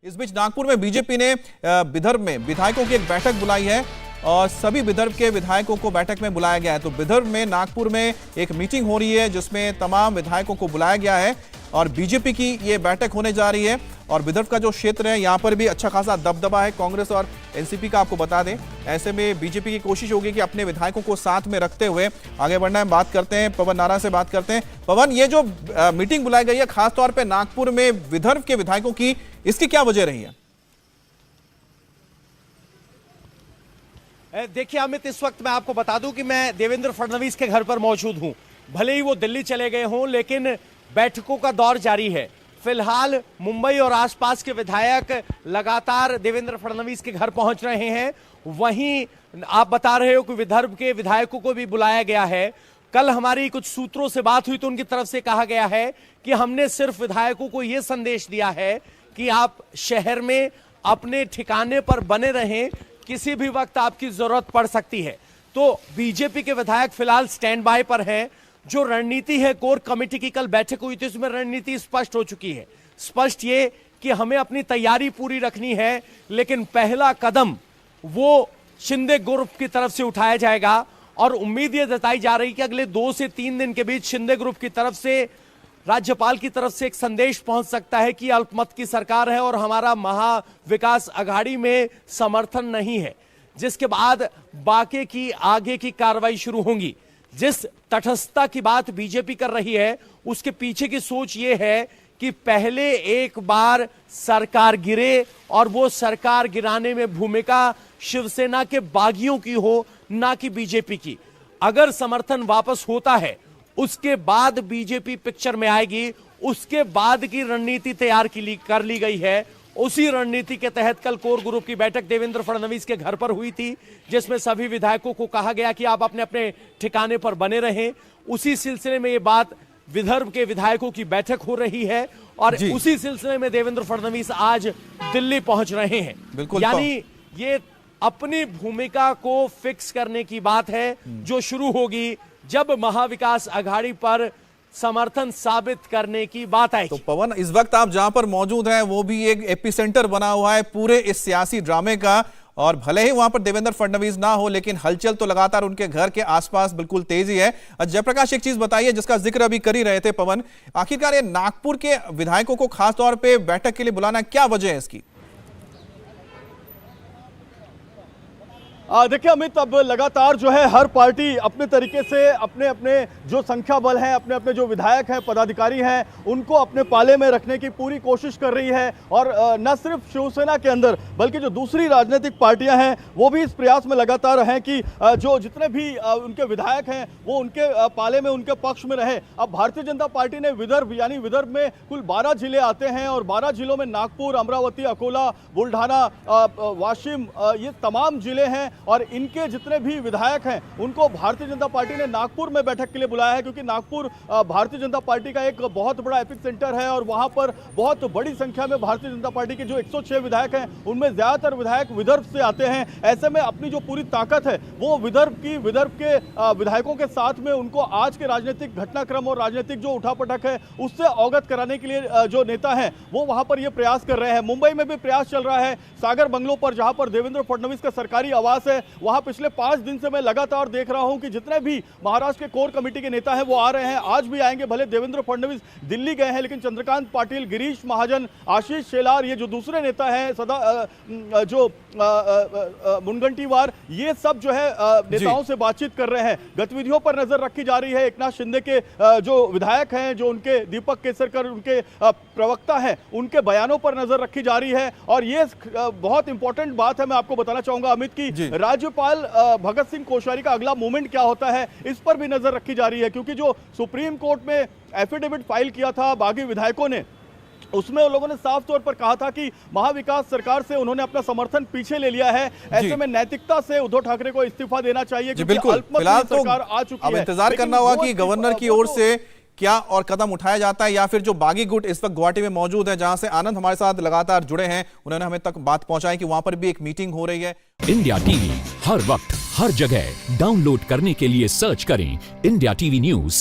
इस बीच नागपुर में बीजेपी ने विदर्भ में विधायकों की एक बैठक बुलाई है और सभी विदर्भ के विधायकों को बैठक में बुलाया गया है। तो विदर्भ में नागपुर में एक मीटिंग हो रही है जिसमें तमाम विधायकों को बुलाया गया है और बीजेपी की ये बैठक होने जा रही है। और विदर्भ का जो क्षेत्र है यहाँ पर भी अच्छा खासा दबदबा है कांग्रेस और एनसीपी का, आपको बता दें। ऐसे में बीजेपी की कोशिश होगी कि अपने विधायकों को साथ में रखते हुए आगे बढ़ना है। बात करते हैं पवन नारा से, बात करते हैं। पवन, ये जो मीटिंग बुलाई गई है खासतौर पर नागपुर में विदर्भ के विधायकों की, इसकी क्या वजह रही है? देखिए अमित, इस वक्त मैं आपको बता दूं कि मैं देवेंद्र फडणवीस के घर पर मौजूद हूं। भले ही वो दिल्ली चले गए हों, लेकिन बैठकों का दौर जारी है। फिलहाल मुंबई और आसपास के विधायक लगातार देवेंद्र फडणवीस के घर पहुंच रहे हैं। वहीं आप बता रहे हो कि विदर्भ के विधायकों को भी बुलाया गया है। कल हमारी कुछ सूत्रों से बात हुई तो उनकी तरफ से कहा गया है कि हमने सिर्फ विधायकों को यह संदेश दिया है कि आप शहर में अपने ठिकाने पर बने रहें, किसी भी वक्त आपकी जरूरत पड़ सकती है। तो बीजेपी के विधायक फिलहाल स्टैंड बाय पर हैं। जो रणनीति है, कोर कमेटी की कल बैठक हुई थी, उसमें रणनीति स्पष्ट हो चुकी है। स्पष्ट ये कि हमें अपनी तैयारी पूरी रखनी है, लेकिन पहला कदम वो शिंदे ग्रुप की तरफ से उठाया जाएगा। और उम्मीद ये जताई जा रही कि अगले 2 से 3 दिन के बीच शिंदे ग्रुप की तरफ से, राज्यपाल की तरफ से एक संदेश पहुंच सकता है कि अल्पमत की सरकार है और हमारा महाविकास आघाड़ी में समर्थन नहीं है, जिसके बाद बाकी की आगे की कार्रवाई शुरू होगी। जिस तटस्थता की बात बीजेपी कर रही है, उसके पीछे की सोच ये है कि पहले एक बार सरकार गिरे और वो सरकार गिराने में भूमिका शिवसेना के बागियों की हो, ना कि बीजेपी की। अगर समर्थन वापस होता है, उसके बाद बीजेपी पिक्चर में आएगी। उसके बाद की रणनीति तैयार कर ली गई है। उसी रणनीति के तहत कल कोर ग्रुप की बैठक देवेंद्र फडणवीस के घर पर हुई थी, जिसमें सभी विधायकों को कहा गया कि आप अपने अपने ठिकाने पर बने रहें। उसी सिलसिले में ये बात विदर्भ के विधायकों की बैठक हो रही है और उसी सिलसिले में देवेंद्र फडणवीस आज दिल्ली पहुंच रहे हैं। यानी ये अपनी भूमिका को फिक्स करने की बात है, जो शुरू होगी जब महाविकास आघाड़ी पर समर्थन साबित करने की बात आई। तो पवन, इस वक्त आप जहां पर मौजूद हैं वो भी एक एपिसेंटर बना हुआ है पूरे इस सियासी ड्रामे का। और भले ही वहां पर देवेंद्र फडणवीस ना हो, लेकिन हलचल तो लगातार उनके घर के आसपास बिल्कुल तेजी है। जयप्रकाश, एक चीज बताइए जिसका जिक्र अभी कर ही रहे थे पवन, आखिरकार ये नागपुर के विधायकों को खासतौर पर बैठक के लिए बुलाना, क्या वजह है इसकी? देखिए अमित, अब लगातार जो है हर पार्टी अपने तरीके से अपने अपने जो संख्या बल हैं, अपने अपने जो विधायक हैं, पदाधिकारी हैं, उनको अपने पाले में रखने की पूरी कोशिश कर रही है। और न सिर्फ शिवसेना के अंदर बल्कि जो दूसरी राजनीतिक पार्टियां हैं वो भी इस प्रयास में लगातार हैं कि जो जितने भी उनके विधायक हैं वो उनके पाले में, उनके पक्ष में रहे। अब भारतीय जनता पार्टी ने विदर्भ, यानी विदर्भ में कुल 12 जिले आते हैं और 12 जिलों में नागपुर, अमरावती, अकोला, बुल्ढाना, वाशिम, ये तमाम जिले हैं। और इनके जितने भी विधायक हैं उनको भारतीय जनता पार्टी ने नागपुर में बैठक के लिए बुलाया है, क्योंकि नागपुर भारतीय जनता पार्टी का एक बहुत बड़ा एपिक सेंटर है और वहां पर बहुत बड़ी संख्या में भारतीय जनता पार्टी के जो 106 विधायक हैं उनमें ज्यादातर विधायक विदर्भ से आते हैं। ऐसे में अपनी जो पूरी ताकत है वो विदर्भ के विधायकों के साथ में उनको आज के राजनीतिक घटनाक्रम और राजनीतिक जो उठापटक है उससे अवगत कराने के लिए जो नेता है वो वहां पर ये प्रयास कर रहे हैं। मुंबई में भी प्रयास चल रहा है, सागर बंगलों पर, जहां पर देवेंद्र फडणवीस का सरकारी आवास है। वहां पिछले 5 दिन से मैं लगातार देख रहा हूं कि जितने भी महाराष्ट्र के कोर कमेटी के नेता हैं वो आ रहे हैं, आज भी आएंगे। भले देवेंद्र फडणवीस दिल्ली गए हैं, लेकिन चंद्रकांत पाटिल, गिरीश महाजन, आशीष शेलार, ये जो दूसरे नेता हैं, जो मुनगंटीवार, ये सब जो है नेताओं से बातचीत कर रहे हैं। गतिविधियों पर नजर रखी जा रही है। एकनाथ शिंदे के जो विधायक हैं, जो उनके दीपक केसरकर उनके प्रवक्ता हैं, उनके बयानों पर नजर रखी जा रही है। और ये बहुत इंपॉर्टेंट बात है, मैं आपको बताना चाहूंगा अमित की राज्यपाल भगत सिंह कोश्यारी का अगला मूवमेंट क्या होता है, इस पर भी नजर रखी जा रही है। क्योंकि जो सुप्रीम कोर्ट में एफिडेविट फाइल किया था बागी विधायकों ने, उसमें उन लोगों ने साफ तौर पर कहा था कि महाविकास सरकार से उन्होंने अपना समर्थन पीछे ले लिया है। ऐसे में नैतिकता से उद्धव ठाकरे को इस्तीफा देना चाहिए, क्योंकि अल्पमत सरकार आ चुकी है। अब इंतजार करना होगा कि गवर्नर की ओर से क्या और कदम उठाया जाता है, या फिर जो बागी गुट इस वक्त गुवाहाटी में मौजूद है, जहां से आनंद हमारे साथ लगातार जुड़े हैं, उन्होंने हमें तक बात पहुंचाई कि वहां पर भी एक मीटिंग हो रही है। इंडिया टीवी हर वक्त हर जगह डाउनलोड करने के लिए सर्च करें इंडिया टीवी न्यूज